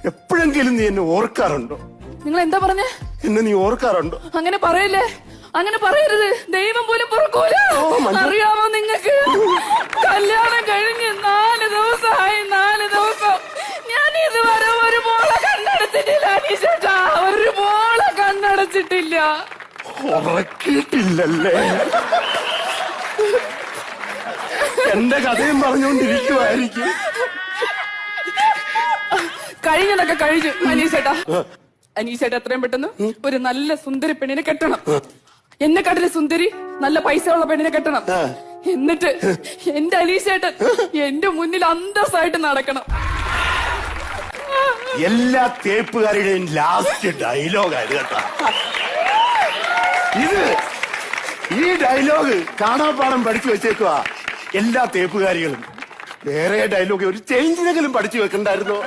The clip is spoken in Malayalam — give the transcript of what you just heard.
എപ്പോഴെങ്കിലും നീ എന്നെ ഓർക്കാറുണ്ടോ? നിങ്ങൾ എന്താ പറഞ്ഞേ? എന്നെ നീ ഓർക്കാറുണ്ടോ? അങ്ങനെ പറയല്ലേ, അങ്ങനെ പറയരുത്. ദൈവം പോലും പൊറുക്കൂല. അറിയാമോ നിങ്ങൾക്ക്? കല്യാണം കഴിഞ്ഞ് 4 ദിവസമായി. 4 ദിവസം ഞാൻ ഇതുവരെ ഒരു മോളെ കണ്ണടച്ചിട്ടില്ല അനീഷേട്ടാ, ഒരു മോളെ കണ്ണടച്ചിട്ടില്ല. ഉറക്കിയിട്ടില്ലല്ലേ? എന്റെ കഥയും പറഞ്ഞുകൊണ്ടിരിക്കുവായിരിക്കും. കഴിഞ്ഞതൊക്കെ കഴിഞ്ഞു അനീഷേട്ടാ. അനീഷേട്ടാ എത്രയും പെട്ടെന്ന് ഒരു നല്ല സുന്ദരി പെണ്ണിനെ കെട്ടണം. എന്നെക്കാട്ടിലെ സുന്ദരി നല്ല പൈസ ഉള്ള പെണ്ണിനെ കെട്ടണം. എന്നിട്ട് എന്റെ അനീഷേട്ടൻ എന്റെ മുന്നിൽ അന്തസ്സായിട്ട് നടക്കണം. എല്ലാ തേപ്പുകാരുടെയും ലാസ്റ്റ് ഡയലോഗായത് കേട്ടോ ഇത്. ഈ ഡയലോഗ് കാണാപ്പാടം പഠിച്ചു വെച്ചേക്കുവാ എല്ലാ തേപ്പുകാരികളും. വേറെ ഡയലോഗ് ഒരു ചേഞ്ചിനെങ്കിലും പഠിച്ചു വെക്കണ്ടായിരുന്നോ?